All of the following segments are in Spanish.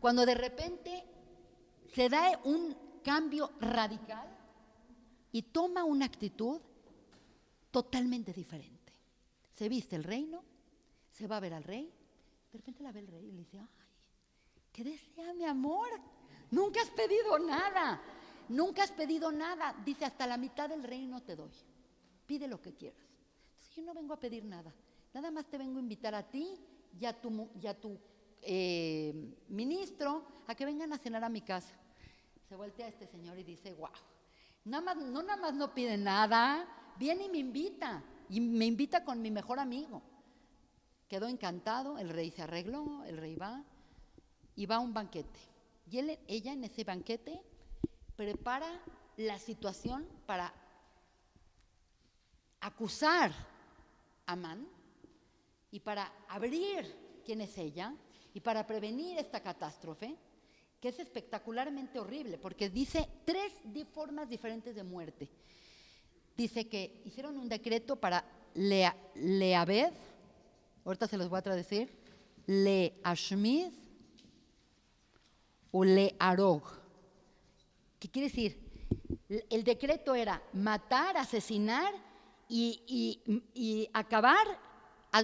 Cuando de repente se da un cambio radical y toma una actitud totalmente diferente. Se viste el reino, se va a ver al rey, de repente la ve el rey y le dice, ay, ¿qué desea mi amor? Nunca has pedido nada, nunca has pedido nada. Dice, hasta la mitad del reino te doy, pide lo que quieras. Entonces, yo no vengo a pedir nada, nada más te vengo a invitar a ti y a tu ministro a que vengan a cenar a mi casa. Se voltea a este señor y dice, wow, nada más no pide nada, viene y me invita con mi mejor amigo. Quedó encantado, el rey se arregló, el rey va y va a un banquete. Y ella en ese banquete prepara la situación para acusar a Amán y para abrir quién es ella y para prevenir esta catástrofe, que es espectacularmente horrible, porque dice 3 formas diferentes de muerte. Dice que hicieron un decreto para Leabed, ahorita se los voy a traducir, Leashmid o Learog. ¿Qué quiere decir? El decreto era matar, asesinar y acabar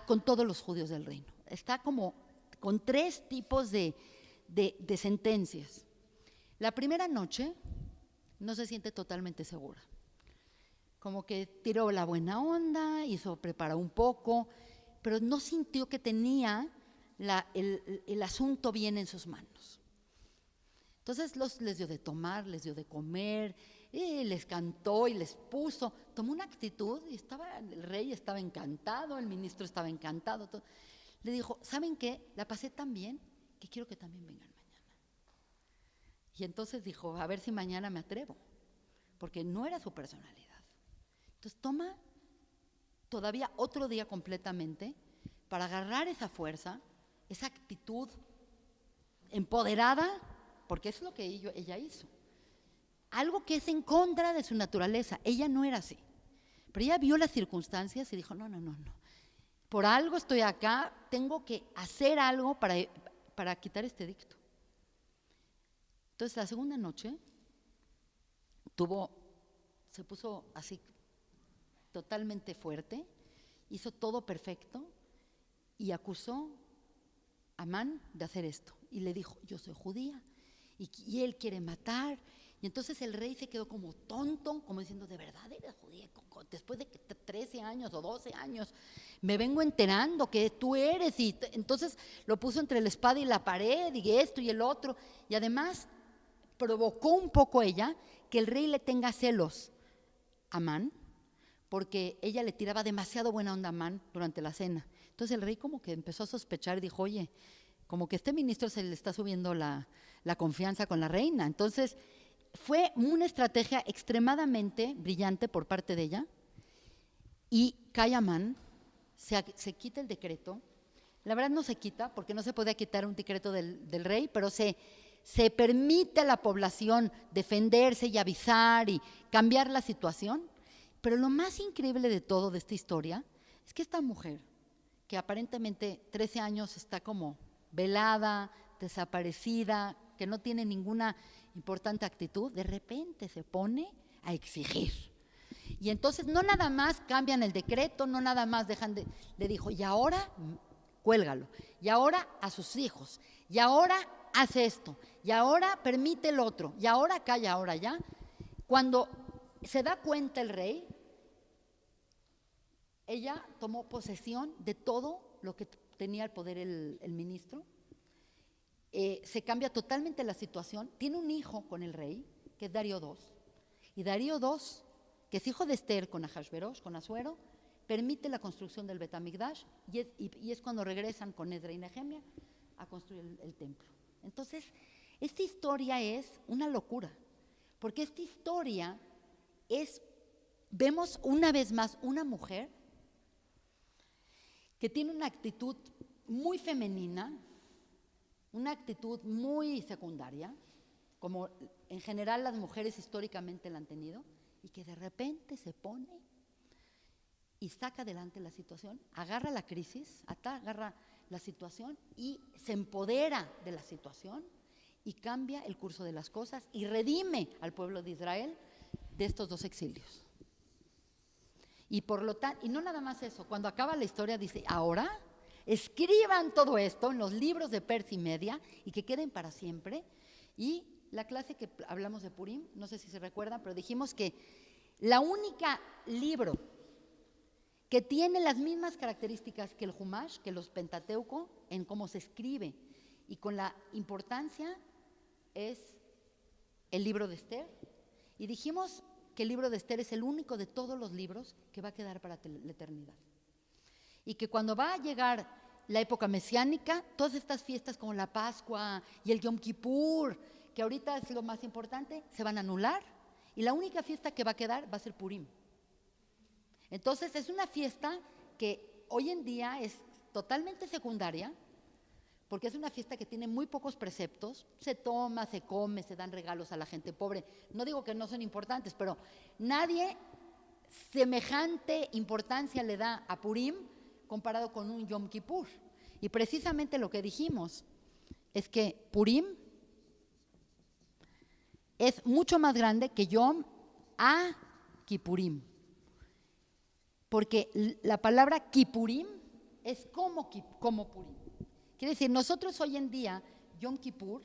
con todos los judíos del reino. Está como con 3 tipos de sentencias. La primera noche no se siente totalmente segura. Como que tiró la buena onda, preparó un poco, pero no sintió que tenía el asunto bien en sus manos. Entonces les dio de tomar, les dio de comer, les cantó y les puso. Tomó una actitud y el rey estaba encantado, el ministro estaba encantado. Todo. Le dijo, ¿saben qué? La pasé tan bien que quiero que también vengan mañana. Y entonces dijo, a ver si mañana me atrevo, porque no era su personalidad. Entonces toma todavía otro día completamente para agarrar esa fuerza, esa actitud empoderada, porque eso es lo que ella hizo. Algo que es en contra de su naturaleza. Ella no era así. Pero ella vio las circunstancias y dijo, no. Por algo estoy acá, tengo que hacer algo para quitar este edicto. Entonces la segunda noche se puso así totalmente fuerte, hizo todo perfecto y acusó a Amán de hacer esto. Y le dijo, yo soy judía y él quiere matar. Y entonces el rey se quedó como tonto, como diciendo, ¿de verdad eres judía? Después de 13 años o 12 años me vengo enterando que tú eres. Y entonces lo puso entre la espada y la pared y esto y el otro. Y además provocó un poco ella que el rey le tenga celos a Amán, porque ella le tiraba demasiado buena onda a Amán durante la cena. Entonces el rey como que empezó a sospechar y dijo, oye, como que este ministro se le está subiendo la confianza con la reina. Entonces fue una estrategia extremadamente brillante por parte de ella y cae Amán, se quita el decreto. La verdad no se quita porque no se podía quitar un decreto del rey, pero se permite a la población defenderse y avisar y cambiar la situación. Pero lo más increíble de todo de esta historia es que esta mujer, que aparentemente 13 años está como velada, desaparecida, que no tiene ninguna importante actitud, de repente se pone a exigir. Y entonces no nada más cambian el decreto, no nada más le dijo, y ahora cuélgalo, y ahora a sus hijos, y ahora hace esto, y ahora permite el otro, y ahora acá, y ahora allá. Cuando se da cuenta el rey, ella tomó posesión de todo lo que tenía el poder el ministro. Se cambia totalmente la situación. Tiene un hijo con el rey, que es Darío II. Y Darío II, que es hijo de Esther con Ahasverosh, con Asuero, permite la construcción del Betamigdash y es cuando regresan con Esdra y Nehemia a construir el templo. Entonces, esta historia es una locura, porque esta historia vemos una vez más una mujer que tiene una actitud muy femenina, una actitud muy secundaria, como en general las mujeres históricamente la han tenido, y que de repente se pone y saca adelante la situación, agarra la crisis, agarra la situación y se empodera de la situación y cambia el curso de las cosas y redime al pueblo de Israel de estos dos exilios. Y por lo tanto, y no nada más eso, cuando acaba la historia dice, ahora escriban todo esto en los libros de Persia y Media y que queden para siempre. Y la clase que hablamos de Purim, no sé si se recuerdan, pero dijimos que la única libro que tiene las mismas características que el Humash, que los Pentateuco, en cómo se escribe y con la importancia, es el libro de Esther. Y dijimos que el libro de Esther es el único de todos los libros que va a quedar para la eternidad. Y que cuando va a llegar la época mesiánica, todas estas fiestas como la Pascua y el Yom Kippur, que ahorita es lo más importante, se van a anular y la única fiesta que va a quedar va a ser Purim. Entonces es una fiesta que hoy en día es totalmente secundaria, porque es una fiesta que tiene muy pocos preceptos, se toma, se come, se dan regalos a la gente pobre. No digo que no son importantes, pero nadie semejante importancia le da a Purim comparado con un Yom Kippur. Y precisamente lo que dijimos es que Purim es mucho más grande que Yom Kippurim, porque la palabra Kippurim es como Purim. Quiere decir, nosotros hoy en día, Yom Kippur,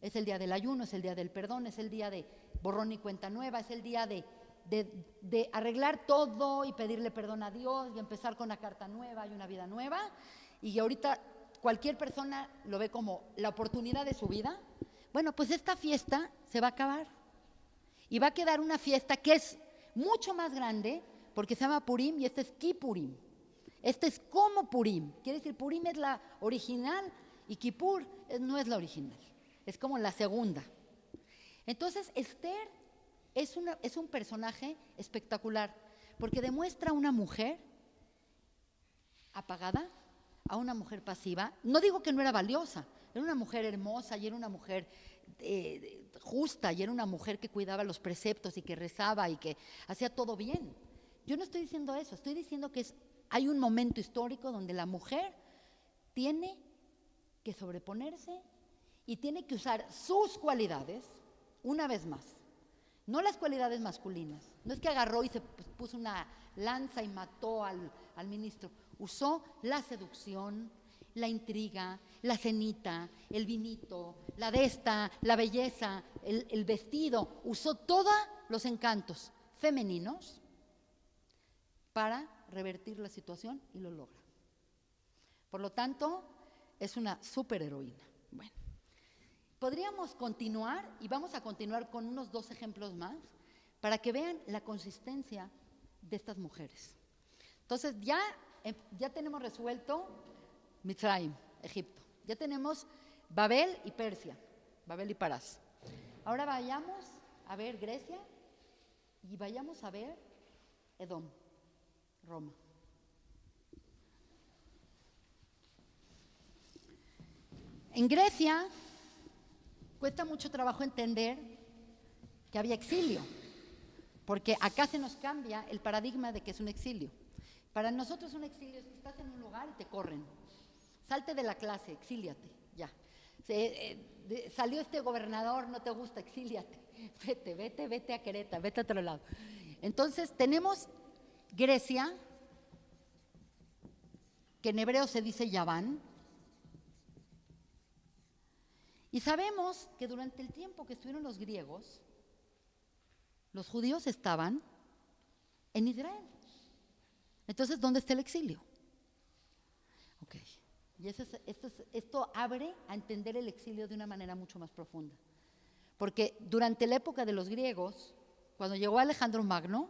es el día del ayuno, es el día del perdón, es el día de borrón y cuenta nueva, es el día de arreglar todo y pedirle perdón a Dios y empezar con una carta nueva y una vida nueva. Y ahorita cualquier persona lo ve como la oportunidad de su vida. Bueno, pues esta fiesta se va a acabar y va a quedar una fiesta que es mucho más grande porque se llama Purim y este es Kippurim. Este es como Purim, quiere decir Purim es la original y Kippur no es la original, es como la segunda. Entonces Esther es un personaje espectacular porque demuestra a una mujer apagada, a una mujer pasiva. No digo que no era valiosa, era una mujer hermosa y era una mujer justa y era una mujer que cuidaba los preceptos y que rezaba y que hacía todo bien. Yo no estoy diciendo eso, estoy diciendo que hay un momento histórico donde la mujer tiene que sobreponerse y tiene que usar sus cualidades una vez más. No las cualidades masculinas. No es que agarró y se puso una lanza y mató al ministro. Usó la seducción, la intriga, la cenita, el vinito, la desta, la belleza, el vestido. Usó todos los encantos femeninos para revertir la situación y lo logra. Por lo tanto, es una superheroína. Bueno, podríamos continuar y vamos a continuar con unos 2 ejemplos más para que vean la consistencia de estas mujeres. Entonces ya tenemos resuelto Mitzrayim, Egipto. Ya tenemos Babel y Persia, Babel y Parás. Ahora vayamos a ver Grecia y vayamos a ver Edom, Roma. En Grecia cuesta mucho trabajo entender que había exilio, porque acá se nos cambia el paradigma de que es un exilio. Para nosotros un exilio es que estás en un lugar y te corren. Salte de la clase, exíliate, ya. Salió este gobernador, no te gusta, exíliate. Vete a Querétaro, vete a otro lado. Entonces tenemos Grecia, que en hebreo se dice Yaván, y sabemos que durante el tiempo que estuvieron los griegos, los judíos estaban en Israel. Entonces, ¿dónde está el exilio? Ok, y esto abre a entender el exilio de una manera mucho más profunda. Porque durante la época de los griegos, cuando llegó Alejandro Magno,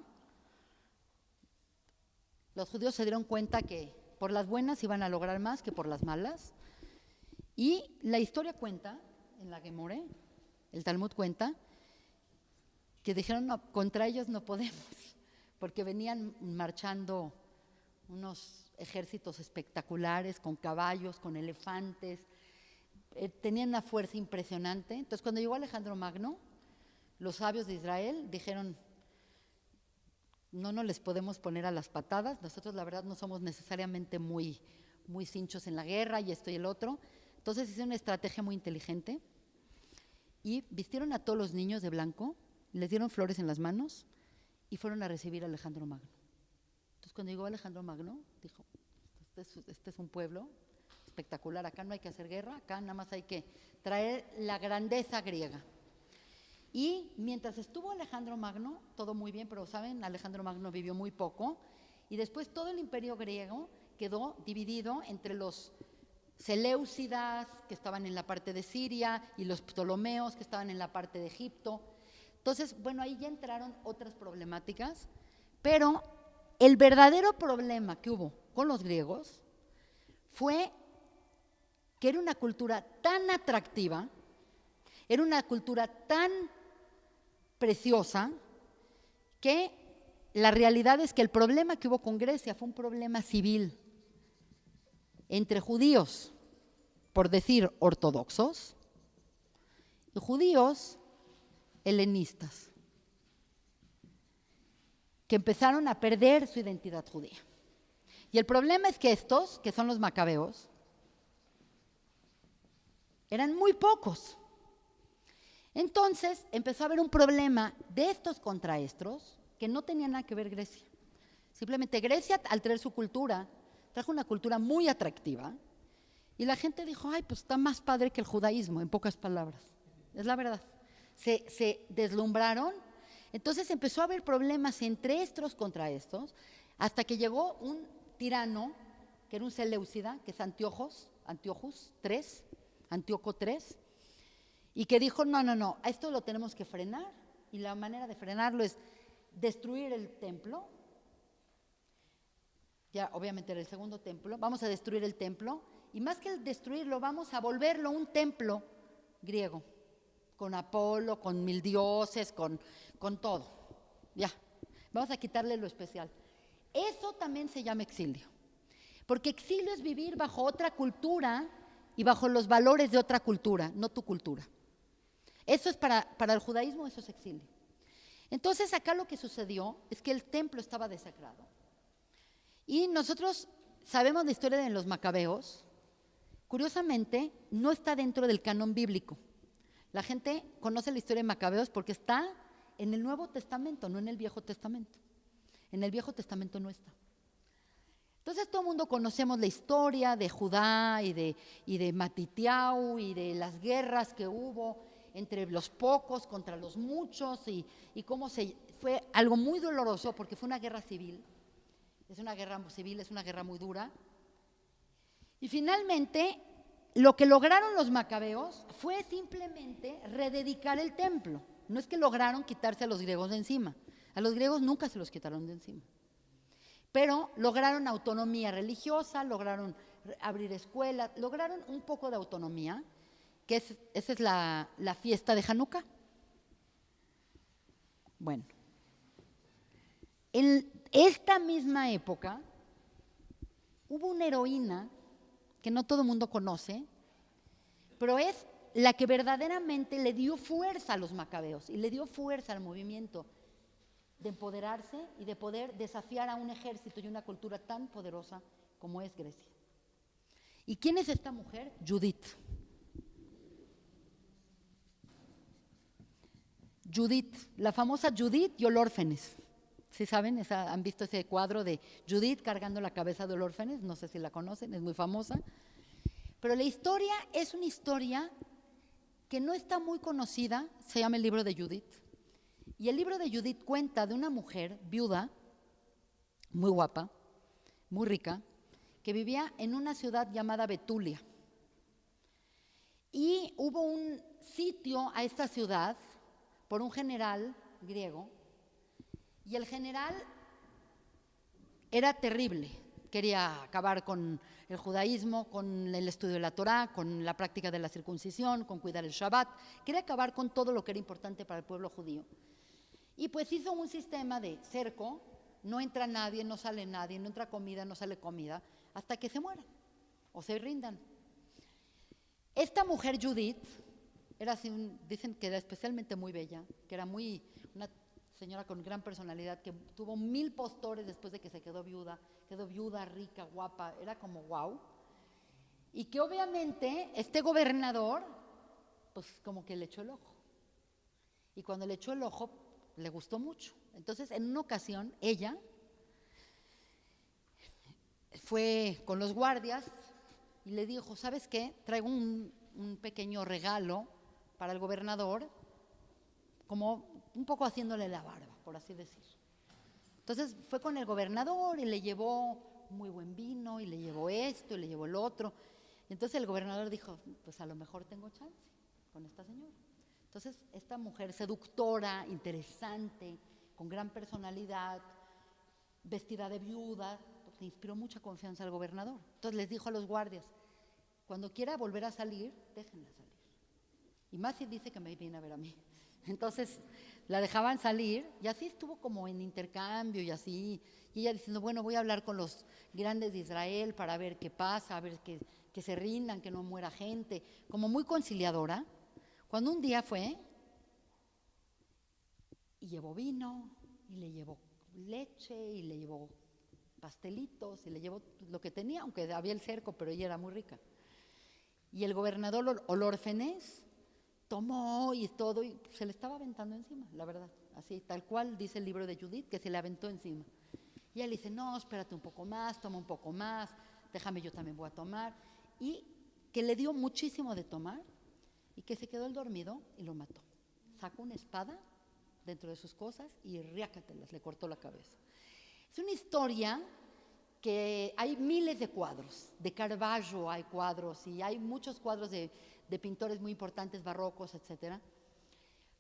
los judíos se dieron cuenta que por las buenas iban a lograr más que por las malas. Y la historia cuenta, en la Gemore, el Talmud cuenta, que dijeron, no, contra ellos no podemos, porque venían marchando unos ejércitos espectaculares, con caballos, con elefantes, tenían una fuerza impresionante. Entonces, cuando llegó Alejandro Magno, los sabios de Israel dijeron, no les podemos poner a las patadas, nosotros la verdad no somos necesariamente muy cinchos en la guerra y esto y el otro, Entonces hicieron una estrategia muy inteligente y vistieron a todos los niños de blanco, les dieron flores en las manos y fueron a recibir a Alejandro Magno. Entonces cuando llegó Alejandro Magno, dijo, este es un pueblo espectacular, acá no hay que hacer guerra, acá nada más hay que traer la grandeza griega. Y mientras estuvo Alejandro Magno, todo muy bien, pero saben, Alejandro Magno vivió muy poco, y después todo el imperio griego quedó dividido entre los Seleucidas, que estaban en la parte de Siria, y los Ptolomeos, que estaban en la parte de Egipto. Entonces, bueno, ahí ya entraron otras problemáticas, pero el verdadero problema que hubo con los griegos fue que era una cultura tan atractiva, era una cultura tan preciosa, que la realidad es que el problema que hubo con Grecia fue un problema civil entre judíos, por decir ortodoxos, y judíos helenistas, que empezaron a perder su identidad judía. Y el problema es que estos, que son los macabeos, eran muy pocos. Entonces empezó a haber un problema de estos contra estos que no tenía nada que ver Grecia. Simplemente Grecia, al traer su cultura, trajo una cultura muy atractiva y la gente dijo, ay, pues está más padre que el judaísmo, en pocas palabras. Es la verdad. Se deslumbraron, entonces empezó a haber problemas entre estos contra estos, hasta que llegó un tirano, que era un seleucida, que es Antíoco III, y que dijo, no, a esto lo tenemos que frenar, y la manera de frenarlo es destruir el templo. Ya obviamente era el segundo templo, vamos a destruir el templo, y más que destruirlo, vamos a volverlo un templo griego, con Apolo, con 1000 dioses, con todo. Ya, vamos a quitarle lo especial. Eso también se llama exilio, porque exilio es vivir bajo otra cultura y bajo los valores de otra cultura, no tu cultura. Eso es para el judaísmo, eso es exilio. Entonces acá lo que sucedió es que el templo estaba desacrado. Y nosotros sabemos la historia de los macabeos. Curiosamente, no está dentro del canon bíblico. La gente conoce la historia de Macabeos porque está en el Nuevo Testamento, no en el Viejo Testamento. En el Viejo Testamento no está. Entonces todo el mundo conocemos la historia de Judá y de Matitiao y de las guerras que hubo entre los pocos contra los muchos y cómo fue algo muy doloroso porque fue una guerra civil. Es una guerra civil, es una guerra muy dura. Y finalmente, lo que lograron los macabeos fue simplemente rededicar el templo. No es que lograron quitarse a los griegos de encima. A los griegos nunca se los quitaron de encima. Pero lograron autonomía religiosa, lograron abrir escuelas, lograron un poco de autonomía, que esa es la fiesta de Hanukkah. Bueno, en esta misma época hubo una heroína que no todo el mundo conoce, pero es la que verdaderamente le dio fuerza a los macabeos y le dio fuerza al movimiento de empoderarse y de poder desafiar a un ejército y una cultura tan poderosa como es Grecia. ¿Y quién es esta mujer? Judith. Judith, la famosa Judith y Olórfenes. ¿Sí saben? ¿Han visto ese cuadro de Judith cargando la cabeza de Olórfenes? No sé si la conocen, es muy famosa. Pero la historia es una historia que no está muy conocida, se llama el libro de Judith. Y el libro de Judith cuenta de una mujer viuda, muy guapa, muy rica, que vivía en una ciudad llamada Betulia. Y hubo un sitio a esta ciudad por un general griego, y el general era terrible. Quería acabar con el judaísmo, con el estudio de la Torá, con la práctica de la circuncisión, con cuidar el Shabbat. Quería acabar con todo lo que era importante para el pueblo judío. Y pues hizo un sistema de cerco, no entra nadie, no sale nadie, no entra comida, no sale comida, hasta que se mueran o se rindan. Esta mujer Judith era así, dicen que era especialmente muy bella, que era una señora con gran personalidad, que tuvo 1000 postores después de que se quedó viuda, rica, guapa, era como wow. Y que obviamente este gobernador, pues como que le echó el ojo. Y cuando le echó el ojo, le gustó mucho. Entonces, en una ocasión, ella fue con los guardias y le dijo, ¿sabes qué? Traigo un pequeño regalo para el gobernador, como un poco haciéndole la barba, por así decir. Entonces fue con el gobernador y le llevó muy buen vino y le llevó esto y le llevó el otro. Entonces el gobernador dijo, pues a lo mejor tengo chance con esta señora. Entonces esta mujer seductora, interesante, con gran personalidad, vestida de viuda, pues, le inspiró mucha confianza al gobernador. Entonces les dijo a los guardias, cuando quiera volver a salir, déjenla salir. Y más si dice que me viene a ver a mí. Entonces la dejaban salir y así estuvo como en intercambio y así. Y ella diciendo, bueno, voy a hablar con los grandes de Israel para ver qué pasa, a ver que se rindan, que no muera gente. Como muy conciliadora. Cuando un día fue y llevó vino y le llevó leche y le llevó pastelitos y le llevó lo que tenía, aunque había el cerco, pero ella era muy rica. Y el gobernador Olórgenes tomó y todo, y se le estaba aventando encima, la verdad, así, tal cual dice el libro de Judith, que se le aventó encima. Y él dice, no, espérate un poco más, toma un poco más, déjame, yo también voy a tomar. Y que le dio muchísimo de tomar y que se quedó el dormido y lo mató. Sacó una espada dentro de sus cosas y riácatelas, le cortó la cabeza. Es una historia que hay miles de cuadros, de Caravaggio hay cuadros y hay muchos cuadros de pintores muy importantes, barrocos, etcétera.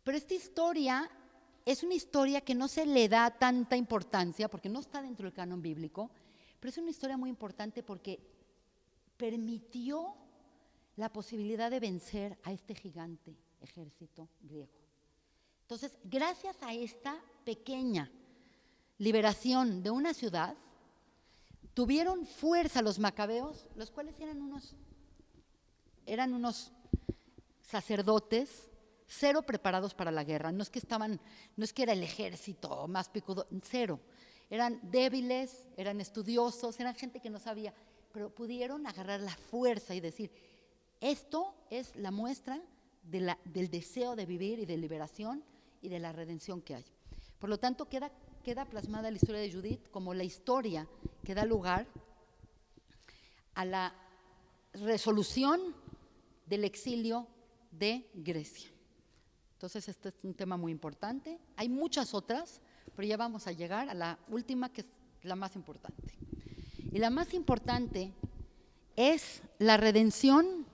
Pero esta historia es una historia que no se le da tanta importancia porque no está dentro del canon bíblico, pero es una historia muy importante porque permitió la posibilidad de vencer a este gigante ejército griego. Entonces, gracias a esta pequeña liberación de una ciudad, tuvieron fuerza los macabeos, los cuales eran unos sacerdotes cero preparados para la guerra. No es que era el ejército más picudo, cero. Eran débiles, eran estudiosos, eran gente que no sabía, pero pudieron agarrar la fuerza y decir, esto es la muestra del deseo de vivir y de liberación y de la redención que hay. Por lo tanto, queda plasmada la historia de Judith como la historia que da lugar a la resolución del exilio de Grecia. Entonces, este es un tema muy importante. Hay muchas otras, pero ya vamos a llegar a la última, que es la más importante. Y la más importante es la redención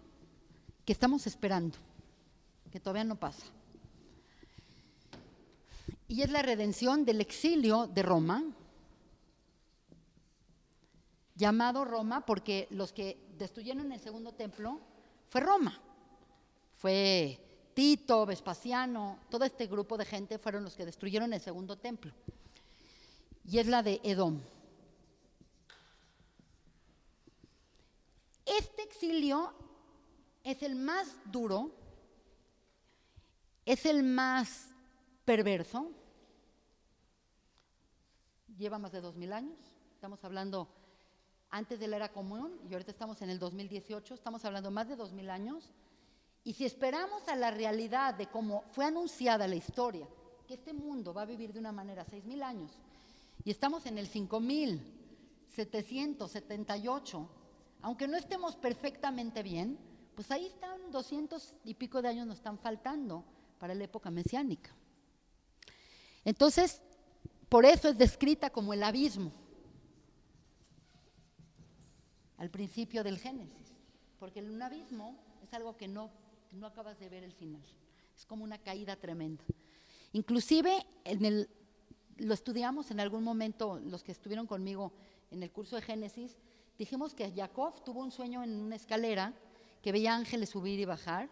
que estamos esperando, que todavía no pasa. Y es la redención del exilio de Roma, llamado Roma porque los que destruyeron el segundo templo fue Roma. Fue Tito, Vespasiano, todo este grupo de gente fueron los que destruyeron el segundo templo. Y es la de Edom. Este exilio es el más duro, es el más perverso. Lleva más de 2000 años, estamos hablando antes de la era común y ahorita estamos en el 2018, estamos hablando más de 2000 años. Y si esperamos a la realidad de cómo fue anunciada la historia, que este mundo va a vivir de una manera 6000 años, y estamos en el 5778, aunque no estemos perfectamente bien, pues ahí están 200 y pico de años nos están faltando para la época mesiánica. Entonces, por eso es descrita como el abismo al principio del Génesis, porque un abismo es algo que no acabas de ver el final, es como una caída tremenda. Inclusive lo estudiamos en algún momento, los que estuvieron conmigo en el curso de Génesis, dijimos que Jacob tuvo un sueño en una escalera que veía ángeles subir y bajar,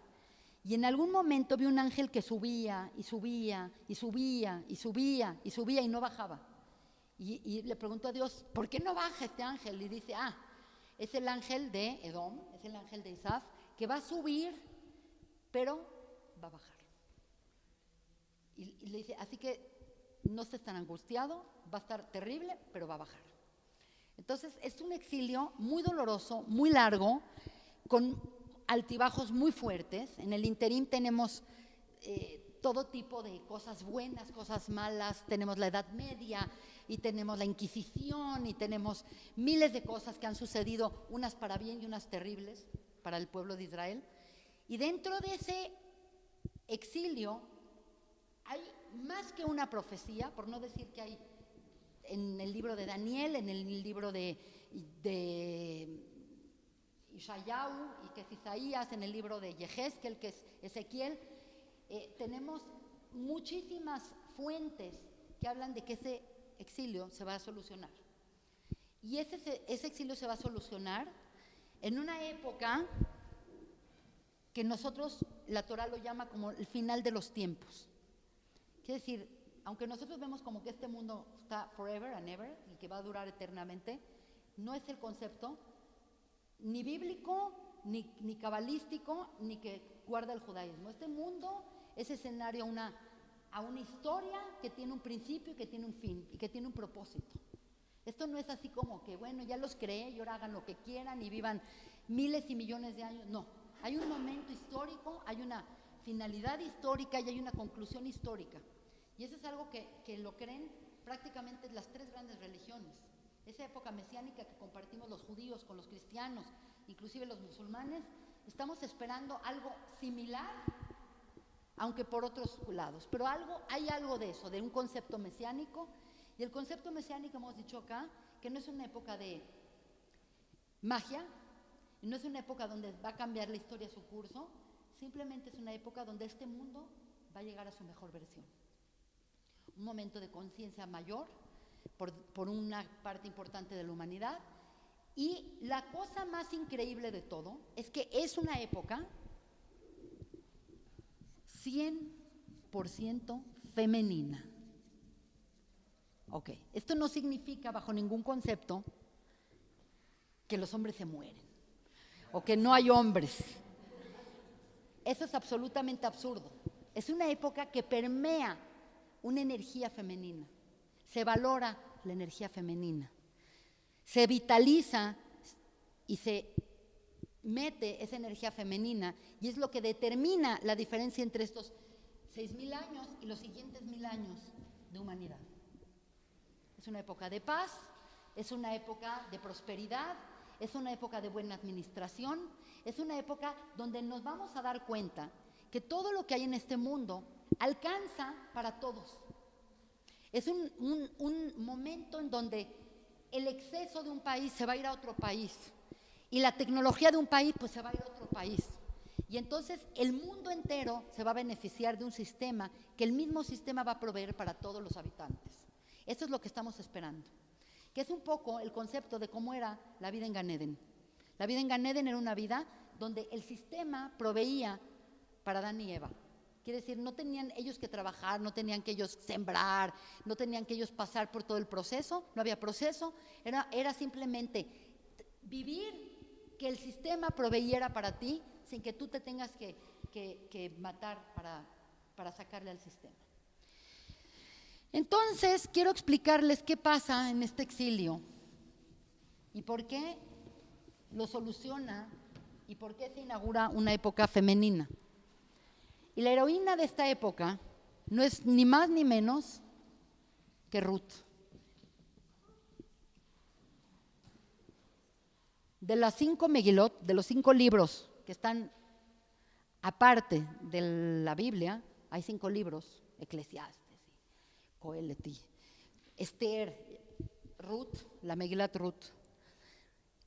y en algún momento vio un ángel que subía y subía y subía y subía y subía y no bajaba. Y le preguntó a Dios, ¿por qué no baja este ángel? Y dice, es el ángel de Edom, es el ángel de Isaf, que va a subir, pero va a bajar. Y le dice, así que no estés tan angustiado, va a estar terrible, pero va a bajar. Entonces, es un exilio muy doloroso, muy largo, con altibajos muy fuertes. En el interín tenemos todo tipo de cosas buenas, cosas malas. Tenemos la Edad Media y tenemos la Inquisición y tenemos miles de cosas que han sucedido, unas para bien y unas terribles para el pueblo de Israel. Y dentro de ese exilio hay más que una profecía, por no decir que hay en el libro de Daniel, en el libro de Ishayahu y que es Isaías, en el libro de Yehezkel, que es Ezequiel. Tenemos muchísimas fuentes que hablan de que ese exilio se va a solucionar. Y ese exilio se va a solucionar en una época que nosotros, la Torah lo llama como el final de los tiempos. Quiere decir, aunque nosotros vemos como que este mundo está forever and ever y que va a durar eternamente, no es el concepto ni bíblico, ni cabalístico, ni que guarda el judaísmo. Este mundo es escenario a una historia que tiene un principio y que tiene un fin y que tiene un propósito. Esto no es así como que, bueno, ya los creé y ahora hagan lo que quieran y vivan miles y millones de años. No, hay un momento histórico, hay una finalidad histórica y hay una conclusión histórica. Y eso es algo que lo creen prácticamente las tres grandes religiones. Esa época mesiánica que compartimos los judíos con los cristianos, inclusive los musulmanes, estamos esperando algo similar, aunque por otros lados. Pero hay algo de eso, de un concepto mesiánico. Y el concepto mesiánico, hemos dicho acá, que no es una época de magia, no es una época donde va a cambiar la historia su curso, simplemente es una época donde este mundo va a llegar a su mejor versión. Un momento de conciencia mayor por una parte importante de la humanidad. Y la cosa más increíble de todo es que es una época 100% femenina. Ok, esto no significa bajo ningún concepto que los hombres se mueren o que no hay hombres. Eso es absolutamente absurdo. Es una época que permea una energía femenina. Se valora la energía femenina. Se vitaliza y se mete esa energía femenina y es lo que determina la diferencia entre estos 6,000 años y los siguientes 1,000 años de humanidad. Es una época de paz, es una época de prosperidad, es una época de buena administración, es una época donde nos vamos a dar cuenta que todo lo que hay en este mundo alcanza para todos. Es un momento en donde el exceso de un país se va a ir a otro país y la tecnología de un país pues se va a ir a otro país. Y entonces el mundo entero se va a beneficiar de un sistema que el mismo sistema va a proveer para todos los habitantes. Eso es lo que estamos esperando, que es un poco el concepto de cómo era la vida en Gan Eden. La vida en Gan Eden era una vida donde el sistema proveía para Adán y Eva. Quiere decir, no tenían ellos que trabajar, no tenían que ellos sembrar, no tenían que ellos pasar por todo el proceso, no había proceso, era simplemente vivir, que el sistema proveyera para ti sin que tú te tengas que matar para sacarle al sistema. Entonces, quiero explicarles qué pasa en este exilio y por qué lo soluciona y por qué se inaugura una época femenina. Y la heroína de esta época no es ni más ni menos que Ruth. De las 5 Megilot, de los 5 libros que están aparte de la Biblia, hay 5 libros, Eclesiastes, Coelet, Esther, Ruth, la Megilat Ruth.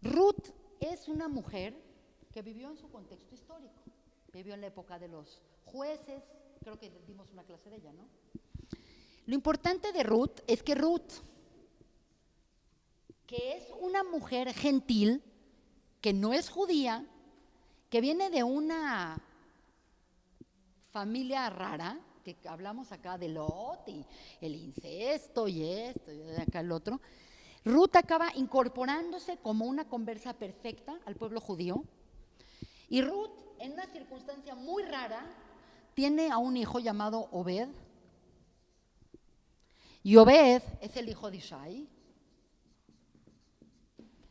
Ruth es una mujer que vivió en su contexto histórico, vivió en la época de los jueces, creo que dimos una clase de ella, ¿no? Lo importante de Ruth es que Ruth, que es una mujer gentil, que no es judía, que viene de una familia rara, que hablamos acá de Lot y el incesto y esto y acá el otro, Ruth acaba incorporándose como una conversa perfecta al pueblo judío. Y Ruth, en una circunstancia muy rara, tiene a un hijo llamado Obed. Y Obed es el hijo de Ishai.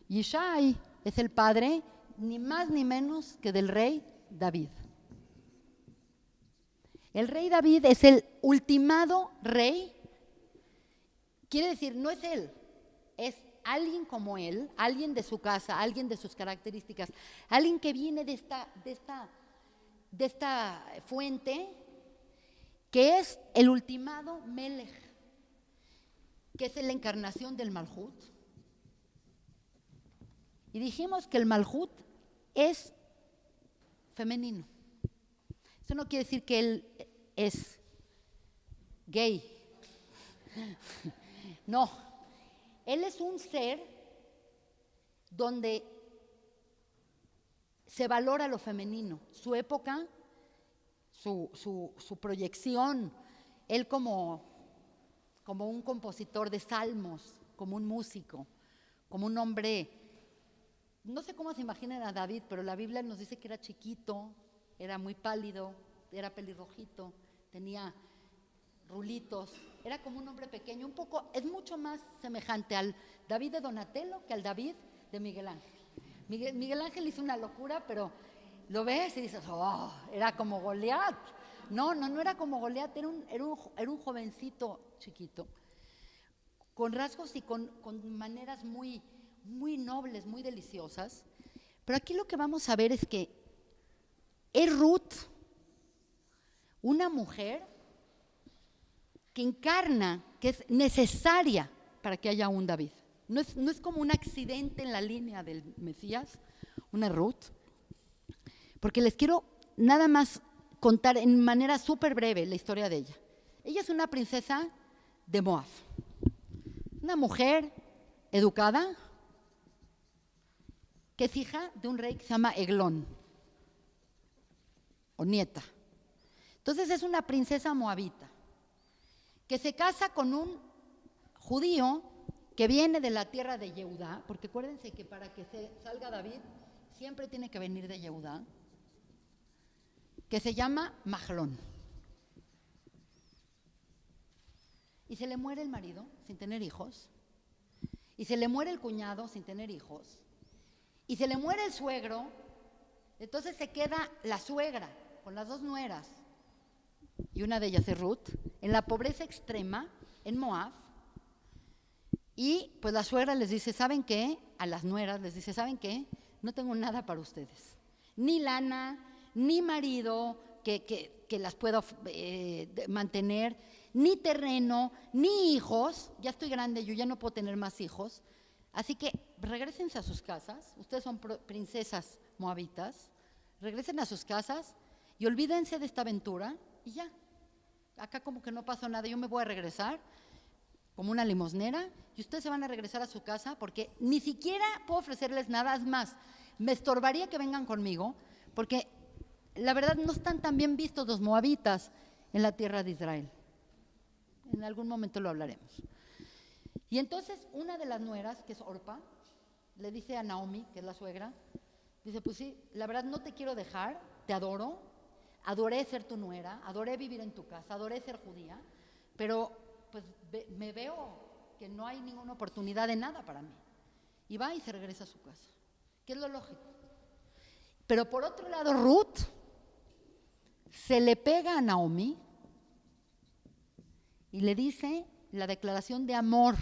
Y Ishai es el padre ni más ni menos que del rey David. El rey David es el ultimado rey. Quiere decir, no es él, es alguien como él, alguien de su casa, alguien de sus características, alguien que viene de esta fuente, que es el ultimado Melech, que es la encarnación del Malhut. Y dijimos que el Malhut es femenino. Eso no quiere decir que él es gay. No, él es un ser donde se valora lo femenino, su época, su proyección, él como un compositor de salmos, como un músico, como un hombre, no sé cómo se imaginan a David, pero la Biblia nos dice que era chiquito, era muy pálido, era pelirrojito, tenía rulitos, era como un hombre pequeño, un poco, es mucho más semejante al David de Donatello que al David de Miguel Ángel. Miguel Ángel hizo una locura, pero lo ves y dices, oh, era como Goliat. No era como Goliat, era un jovencito chiquito, con rasgos y con maneras muy, muy nobles, muy deliciosas. Pero aquí lo que vamos a ver es que es Ruth, una mujer que encarna, que es necesaria para que haya un David. No es como un accidente en la línea del Mesías, una Ruth, porque les quiero nada más contar en manera súper breve la historia de ella. Ella es una princesa de Moab, una mujer educada, que es hija de un rey que se llama Eglón, o nieta. Entonces es una princesa moabita, que se casa con un judío que viene de la tierra de Yehudá, porque acuérdense que para que salga David siempre tiene que venir de Yehudá, que se llama Mahlón. Y se le muere el marido sin tener hijos, y se le muere el cuñado sin tener hijos, y se le muere el suegro. Entonces se queda la suegra con las dos nueras, y una de ellas es Ruth, en la pobreza extrema en Moab. Y pues la suegra les dice, ¿saben qué? A las nueras les dice, ¿saben qué? No tengo nada para ustedes, ni lana, ni marido que las pueda mantener, ni terreno, ni hijos. Ya estoy grande, yo ya no puedo tener más hijos, así que regrésense a sus casas. Ustedes son princesas moabitas, regresen a sus casas y olvídense de esta aventura y ya. Acá como que no pasó nada, yo me voy a regresar como una limosnera y ustedes se van a regresar a su casa, porque ni siquiera puedo ofrecerles nada. Es más, me estorbaría que vengan conmigo, porque la verdad no están tan bien vistos los moabitas en la tierra de Israel. En algún momento lo hablaremos. Y entonces una de las nueras, que es Orpa, le dice a Naomi, que es la suegra, dice, pues sí, la verdad no te quiero dejar, te adoro, adoré ser tu nuera, adoré vivir en tu casa, adoré ser judía, pero pues me veo que no hay ninguna oportunidad de nada para mí. Y va y se regresa a su casa, que es lo lógico. Pero por otro lado, Ruth se le pega a Naomi y le dice la declaración de amor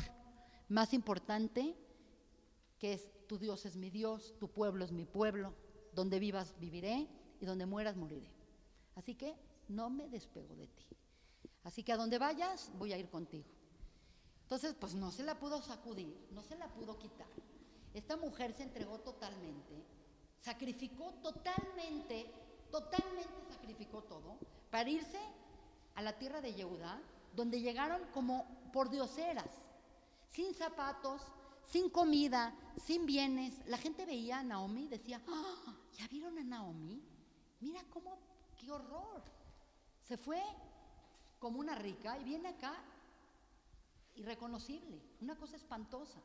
más importante, que es: tu Dios es mi Dios, tu pueblo es mi pueblo, donde vivas viviré y donde mueras moriré. Así que no me despego de ti. Así que a donde vayas voy a ir contigo. Entonces, pues no se la pudo sacudir, no se la pudo quitar. Esta mujer se entregó totalmente, sacrificó totalmente sacrificó todo para irse a la tierra de Yehudá, donde llegaron como por dioseras, sin zapatos, sin comida, sin bienes. La gente veía a Naomi y decía, ¡oh! ¿Ya vieron a Naomi? Mira cómo, qué horror. Se fue como una rica y viene acá irreconocible, una cosa espantosa.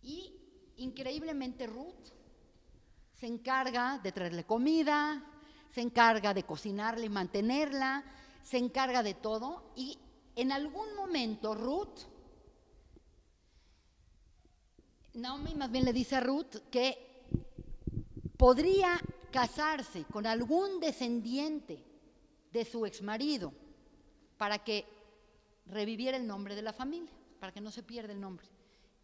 Y increíblemente Ruth se encarga de traerle comida, se encarga de cocinarla y mantenerla, se encarga de todo. Y en algún momento Naomi más bien le dice a Ruth que podría casarse con algún descendiente de su exmarido para que reviviera el nombre de la familia, para que no se pierda el nombre,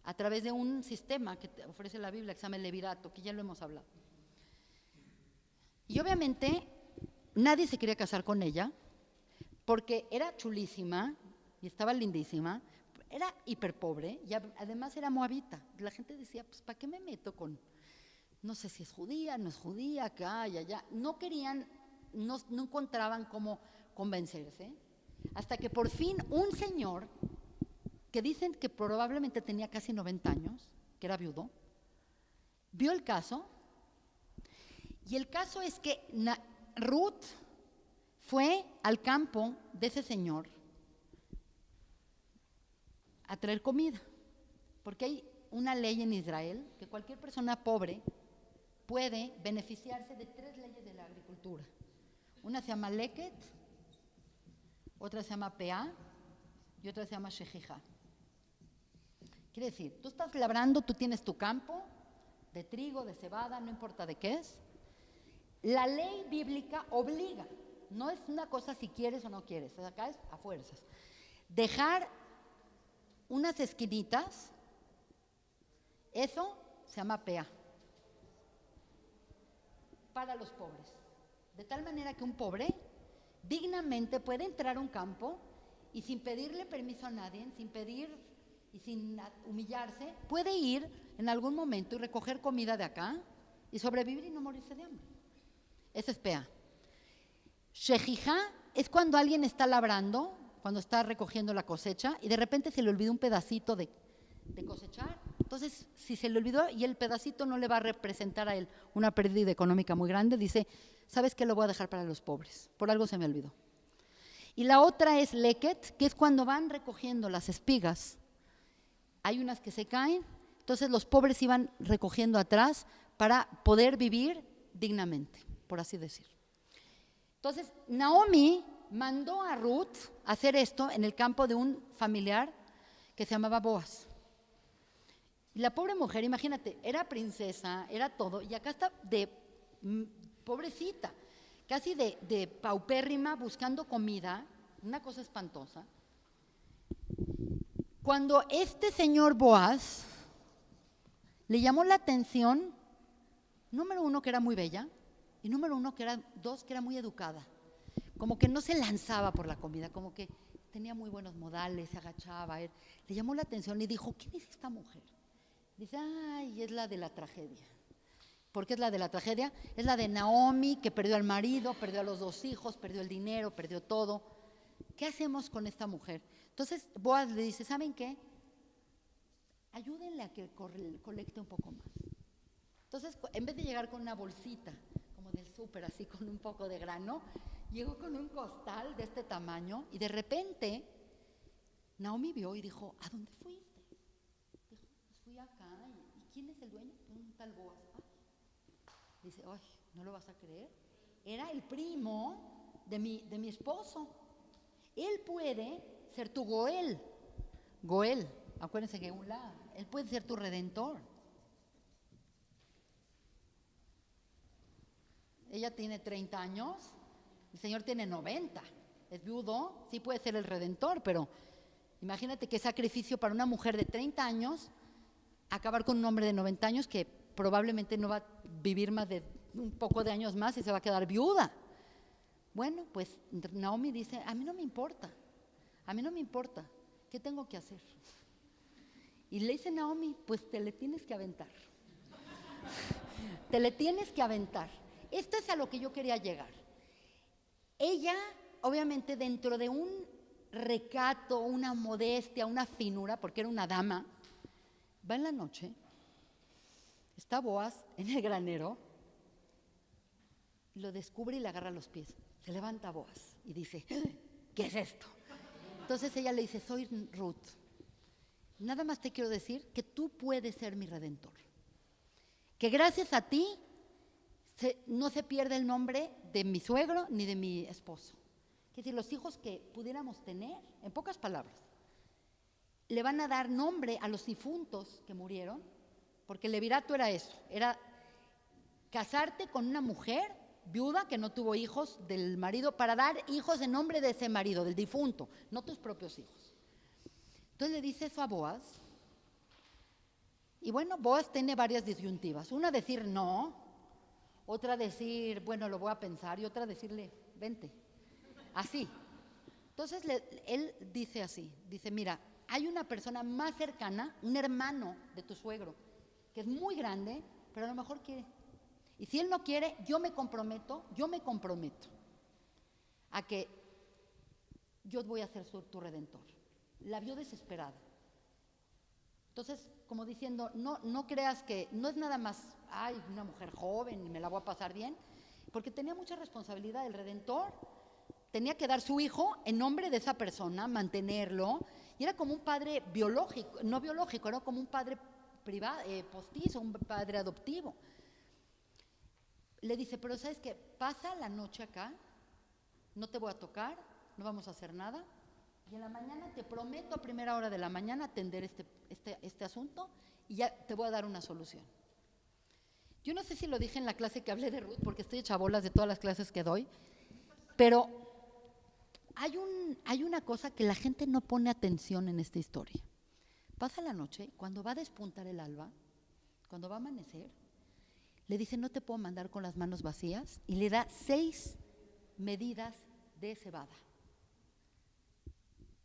a través de un sistema que te ofrece la Biblia, que se llama el levirato, que ya lo hemos hablado. Y obviamente nadie se quería casar con ella, porque era chulísima y estaba lindísima, era hiper pobre y además era moabita. La gente decía, pues ¿para qué me meto con, no sé si es judía, no es judía, acá y allá? No querían, no encontraban cómo convencerse, hasta que por fin un señor, que dicen que probablemente tenía casi 90 años, que era viudo, vio el caso, y el caso es que Ruth fue al campo de ese señor a traer comida, porque hay una ley en Israel que cualquier persona pobre puede beneficiarse de 3 leyes de la agricultura. Una se llama Leket, otra se llama Peá y otra se llama Shejija. Quiere decir, tú estás labrando, tú tienes tu campo de trigo, de cebada, no importa de qué es. La ley bíblica obliga, no es una cosa si quieres o no quieres, acá es a fuerzas. Dejar unas esquinitas, eso se llama Peá, para los pobres. De tal manera que un pobre dignamente puede entrar a un campo y sin pedirle permiso a nadie, sin pedir y sin humillarse, puede ir en algún momento y recoger comida de acá y sobrevivir y no morirse de hambre. Ese es Peá. Shejija es cuando alguien está labrando, cuando está recogiendo la cosecha y de repente se le olvidó un pedacito de cosechar. Entonces, si se le olvidó y el pedacito no le va a representar a él una pérdida económica muy grande, dice, ¿sabes qué? Lo voy a dejar para los pobres, por algo se me olvidó. Y la otra es Leket, que es cuando van recogiendo las espigas. Hay unas que se caen, entonces los pobres iban recogiendo atrás para poder vivir dignamente, por así decir. Entonces, Naomi mandó a Ruth a hacer esto en el campo de un familiar que se llamaba Boaz. Y la pobre mujer, imagínate, era princesa, era todo, y acá está de pobrecita, casi de paupérrima, buscando comida, una cosa espantosa. Cuando este señor Boaz le llamó la atención, número 1, que era muy bella, y número 2, que era muy educada. Como que no se lanzaba por la comida, como que tenía muy buenos modales, se agachaba. Le llamó la atención y dijo, ¿quién es esta mujer? Dice, ay, es la de la tragedia. ¿Por qué es la de la tragedia? Es la de Naomi, que perdió al marido, perdió a los 2 hijos, perdió el dinero, perdió todo. ¿Qué hacemos con esta mujer? Entonces Boaz le dice, ¿saben qué? Ayúdenle a que colecte un poco más. Entonces, en vez de llegar con una bolsita, como del súper, así con un poco de grano, llegó con un costal de este tamaño y de repente Naomi vio y dijo, ¿a dónde fuiste? Dijo, pues fui acá. ¿Y quién es el dueño? Un tal Boaz. Dice, ay, ¿no lo vas a creer? Era el primo de mi esposo. Él puede ser tu Goel. Goel, acuérdense que él puede ser tu redentor. Ella tiene 30 años, el Señor tiene 90. Es viudo, sí puede ser el redentor, pero imagínate qué sacrificio para una mujer de 30 años acabar con un hombre de 90 años que probablemente no va a vivir más de un poco de años más y se va a quedar viuda. Bueno, pues Naomi dice, a mí no me importa, ¿qué tengo que hacer? Y le dice Naomi, pues te le tienes que aventar. Te le tienes que aventar. Esto es a lo que yo quería llegar. Ella, obviamente, dentro de un recato, una modestia, una finura, porque era una dama, va en la noche, está Boaz en el granero, lo descubre y le agarra los pies. Se levanta Boaz y dice, ¿qué es esto? Entonces ella le dice, soy Ruth. Nada más te quiero decir que tú puedes ser mi redentor. Que gracias a ti no se pierde el nombre de mi suegro ni de mi esposo. Es decir, los hijos que pudiéramos tener, en pocas palabras, le van a dar nombre a los difuntos que murieron, porque el levirato era eso, era casarte con una mujer viuda que no tuvo hijos del marido para dar hijos en nombre de ese marido, del difunto, no tus propios hijos. Entonces le dice eso a Boaz. Y bueno, Boaz tiene varias disyuntivas. Una decir no, otra decir, bueno, lo voy a pensar, y otra decirle, vente. Así. Entonces él dice así, dice, mira, hay una persona más cercana, un hermano de tu suegro, que es muy grande, pero a lo mejor quiere. Y si él no quiere, yo me comprometo a que yo voy a ser tu redentor. La vio desesperada. Entonces, como diciendo, no creas que, no es nada más, ay, una mujer joven y me la voy a pasar bien, porque tenía mucha responsabilidad. El redentor tenía que dar su hijo en nombre de esa persona, mantenerlo, y era como un padre biológico, no biológico, era como un padre privado, postizo, un padre adoptivo. Le dice, pero ¿sabes qué? Pasa la noche acá, no te voy a tocar, no vamos a hacer nada, y en la mañana te prometo a primera hora de la mañana atender este asunto y ya te voy a dar una solución. Yo no sé si lo dije en la clase que hablé de Ruth, porque estoy hecha bolas de todas las clases que doy, pero hay una cosa que la gente no pone atención en esta historia. Pasa la noche, cuando va a despuntar el alba, cuando va a amanecer, le dice, no te puedo mandar con las manos vacías, y le da 6 medidas de cebada.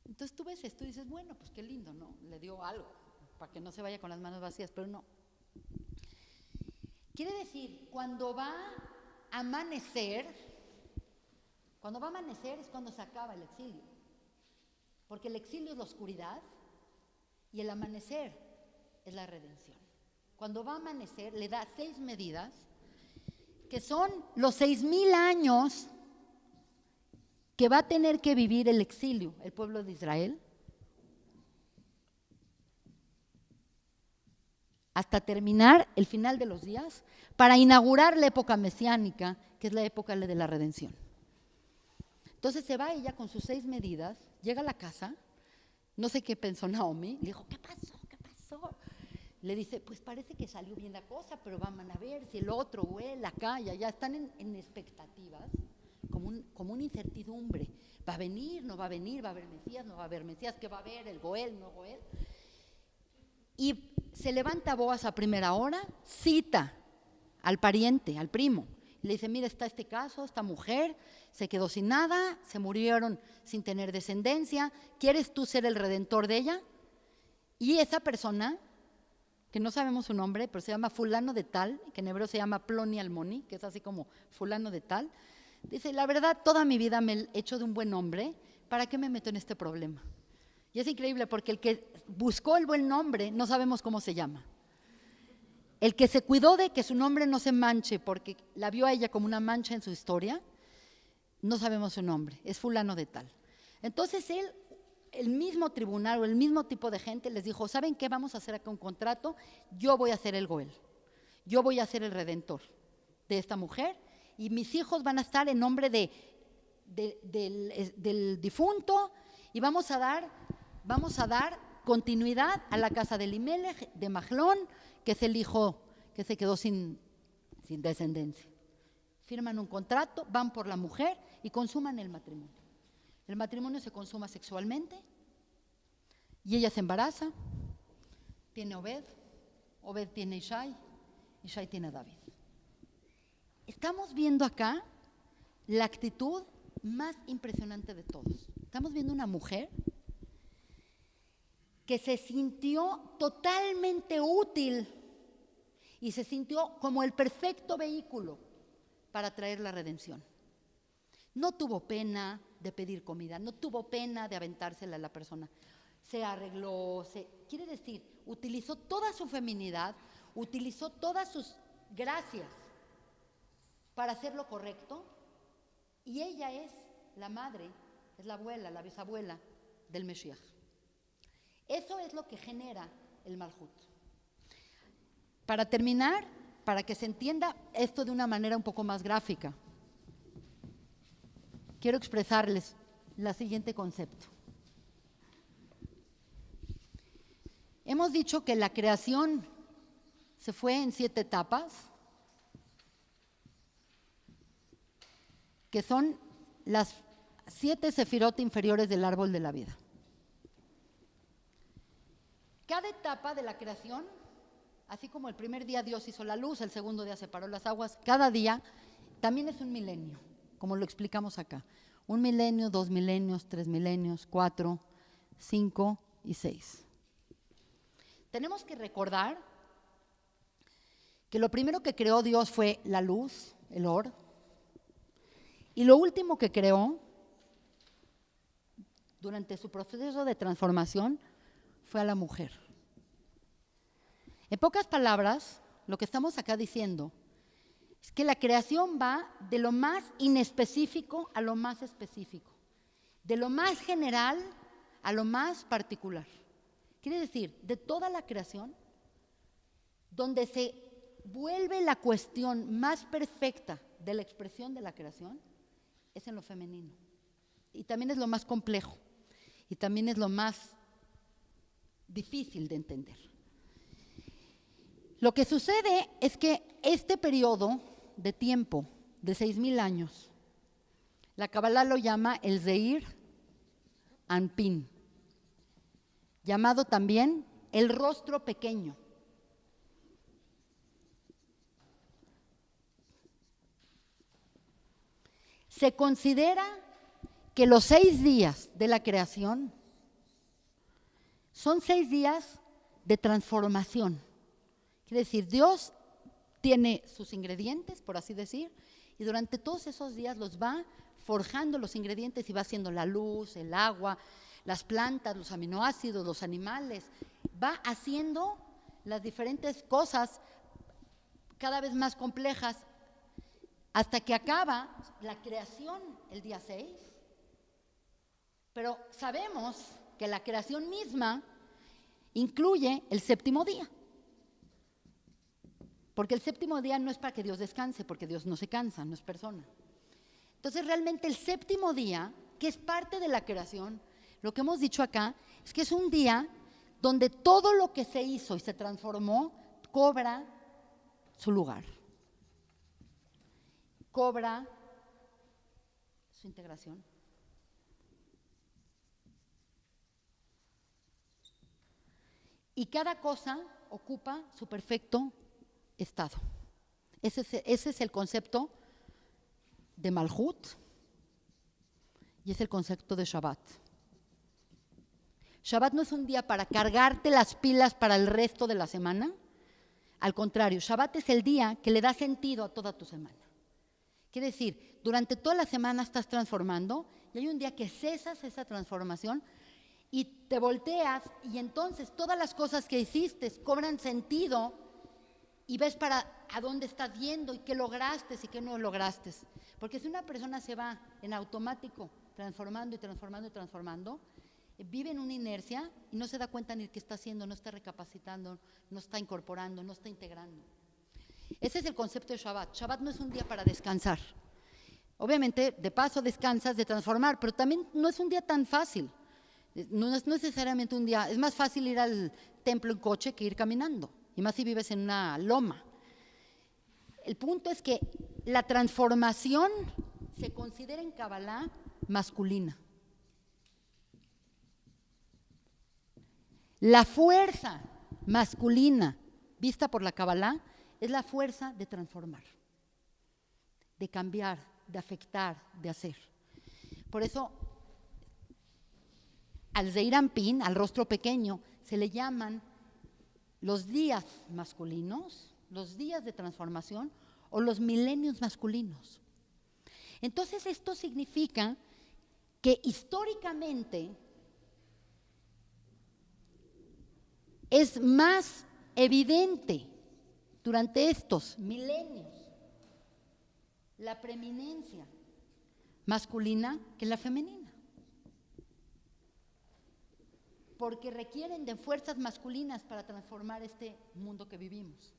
Entonces tú ves esto y dices, bueno, pues qué lindo, ¿no? Le dio algo para que no se vaya con las manos vacías, pero no. Quiere decir, cuando va a amanecer es cuando se acaba el exilio. Porque el exilio es la oscuridad y el amanecer es la redención. Cuando va a amanecer, le da 6 medidas, que son los 6,000 años que va a tener que vivir el exilio, el pueblo de Israel, hasta terminar el final de los días, para inaugurar la época mesiánica, que es la época de la redención. Entonces se va ella con sus 6 medidas, llega a la casa, no sé qué pensó Naomi, le dijo, ¿qué pasó? ¿Qué pasó? Le dice, pues parece que salió bien la cosa, pero van a ver si el otro o él, acá y allá, están en expectativas, como una incertidumbre. ¿Va a venir? ¿No va a venir? ¿Va a haber Mesías? ¿No va a haber Mesías? ¿Qué va a haber? ¿El Goel? ¿No Goel? Y se levanta Boaz a primera hora, cita al pariente, al primo. Le dice, mira, está este caso, esta mujer se quedó sin nada, se murieron sin tener descendencia, ¿quieres tú ser el redentor de ella? Y esa persona, que no sabemos su nombre, pero se llama fulano de tal, que en hebreo se llama Ploni Almoni, que es así como fulano de tal, dice, la verdad, toda mi vida me he hecho de un buen hombre, ¿para qué me meto en este problema? Y es increíble porque el que buscó el buen nombre, no sabemos cómo se llama. El que se cuidó de que su nombre no se manche, porque la vio a ella como una mancha en su historia, no sabemos su nombre, es fulano de tal. Entonces el mismo tribunal o el mismo tipo de gente les dijo, ¿saben qué? Vamos a hacer acá un contrato, yo voy a ser el Goel, yo voy a ser el redentor de esta mujer, y mis hijos van a estar en nombre del difunto, y vamos a dar continuidad a la casa de Elimelech, de Mahlón, que es el hijo que se quedó sin descendencia. Firman un contrato, van por la mujer y consuman el matrimonio. El matrimonio se consuma sexualmente y ella se embaraza, tiene Obed tiene Ishai tiene a David. Estamos viendo acá la actitud más impresionante de todos. Estamos viendo una mujer que se sintió totalmente útil y se sintió como el perfecto vehículo para traer la redención. No tuvo pena de pedir comida, no tuvo pena de aventársela a la persona. Se arregló, quiere decir, utilizó toda su feminidad, utilizó todas sus gracias para hacer lo correcto, y ella es la madre, es la abuela, la bisabuela del Mesías. Eso es lo que genera el Malhut. Para terminar, para que se entienda esto de una manera un poco más gráfica, quiero expresarles el siguiente concepto. Hemos dicho que la creación se fue en 7 etapas que son las 7 sefirot inferiores del árbol de la vida. Cada etapa de la creación, así como el primer día Dios hizo la luz, el segundo día separó las aguas, cada día también es un milenio, como lo explicamos acá. 1 milenio, 2 milenios, 3 milenios, 4, 5 y 6. Tenemos que recordar que lo primero que creó Dios fue la luz, el or, y lo último que creó durante su proceso de transformación fue a la mujer. En pocas palabras, lo que estamos acá diciendo es que la creación va de lo más inespecífico a lo más específico, de lo más general a lo más particular. Quiere decir, de toda la creación, donde se vuelve la cuestión más perfecta de la expresión de la creación, es en lo femenino. Y también es lo más complejo, y también es lo más difícil de entender. Lo que sucede es que este periodo de tiempo de 6,000 años, la Kabbalah lo llama el Zeir Anpin, llamado también el rostro pequeño. Se considera que los 6 días de la creación son 6 días de transformación. Quiere decir, Dios tiene sus ingredientes, por así decir, y durante todos esos días los va forjando los ingredientes y va haciendo la luz, el agua, las plantas, los aminoácidos, los animales. Va haciendo las diferentes cosas cada vez más complejas hasta que acaba la creación el día 6. Pero sabemos que la creación misma incluye el séptimo día. Porque el séptimo día no es para que Dios descanse, porque Dios no se cansa, no es persona. Entonces realmente el séptimo día, que es parte de la creación, lo que hemos dicho acá, es que es un día donde todo lo que se hizo y se transformó cobra su lugar. Cobra su integración. Y cada cosa ocupa su perfecto estado. Ese es el concepto de Malhut y es el concepto de Shabbat. Shabbat no es un día para cargarte las pilas para el resto de la semana. Al contrario, Shabbat es el día que le da sentido a toda tu semana. Quiere decir, durante toda la semana estás transformando y hay un día que cesas esa transformación y te volteas y entonces todas las cosas que hiciste cobran sentido y ves para a dónde estás yendo y qué lograste y qué no lograste. Porque si una persona se va en automático transformando y transformando y transformando, vive en una inercia y no se da cuenta ni qué está haciendo, no está recapacitando, no está incorporando, no está integrando. Ese es el concepto de Shabbat. Shabbat no es un día para descansar. Obviamente, de paso descansas de transformar, pero también no es un día tan fácil. No es necesariamente un día, es más fácil ir al templo en coche que ir caminando, y más si vives en una loma. El punto es que la transformación se considera en Kabbalah masculina. La fuerza masculina vista por la Kabbalah es la fuerza de transformar, de cambiar, de afectar, de hacer. Por eso, al Zeir Anpin, al rostro pequeño, se le llaman los días masculinos, los días de transformación o los milenios masculinos. Entonces esto significa que históricamente es más evidente durante estos milenios la preeminencia masculina que la femenina. Porque requieren de fuerzas masculinas para transformar este mundo que vivimos.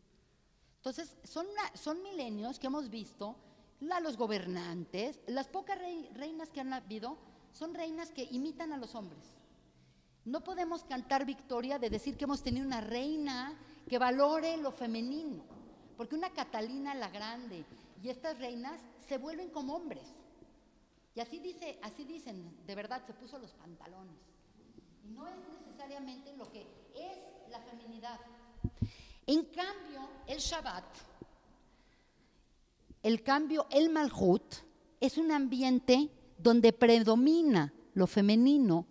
Entonces, son milenios que hemos visto, los gobernantes, las pocas reinas que han habido, son reinas que imitan a los hombres. No podemos cantar victoria de decir que hemos tenido una reina que valore lo femenino, porque una Catalina la Grande y estas reinas se vuelven como hombres. Y así dicen, de verdad, se puso los pantalones. Y no es necesariamente lo que es la feminidad. En cambio, el Shabbat, el Malhut, es un ambiente donde predomina lo femenino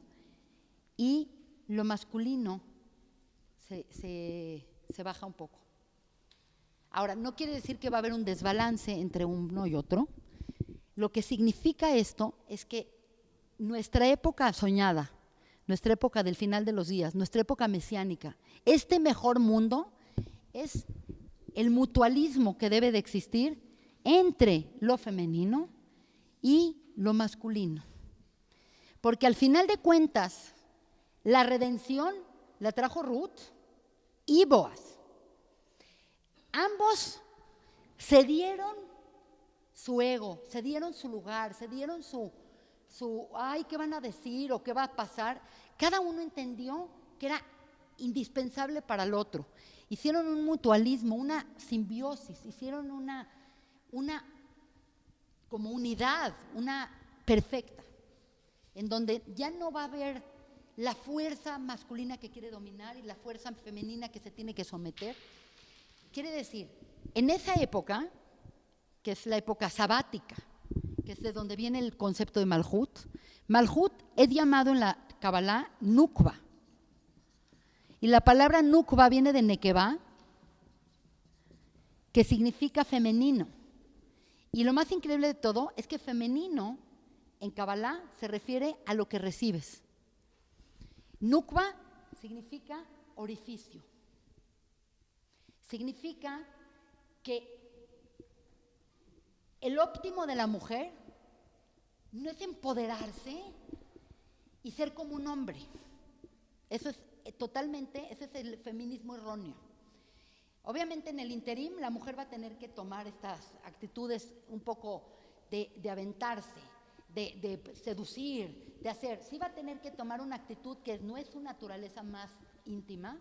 y lo masculino se baja un poco. Ahora, no quiere decir que va a haber un desbalance entre uno y otro. Lo que significa esto es que nuestra época soñada, nuestra época del final de los días, nuestra época mesiánica, este mejor mundo es el mutualismo que debe de existir entre lo femenino y lo masculino. Porque al final de cuentas, la redención la trajo Ruth y Boaz. Ambos se dieron su ego, se dieron su lugar, se dieron su ay, ¿qué van a decir o qué va a pasar? Cada uno entendió que era indispensable para el otro. Hicieron un mutualismo, una simbiosis, hicieron una como unidad, una perfecta, en donde ya no va a haber la fuerza masculina que quiere dominar y la fuerza femenina que se tiene que someter. Quiere decir, en esa época, que es la época sabática, que es de donde viene el concepto de Malhut, Malhut es llamado en la Kabbalah Nukva. Y la palabra Nukva viene de Nekevá, que significa femenino. Y lo más increíble de todo es que femenino en Kabbalah se refiere a lo que recibes. Nukva significa orificio. Significa que el óptimo de la mujer no es empoderarse y ser como un hombre. Eso es totalmente, ese es el feminismo erróneo. Obviamente en el interim la mujer va a tener que tomar estas actitudes un poco de aventarse, de seducir, de hacer. Sí va a tener que tomar una actitud que no es su naturaleza más íntima,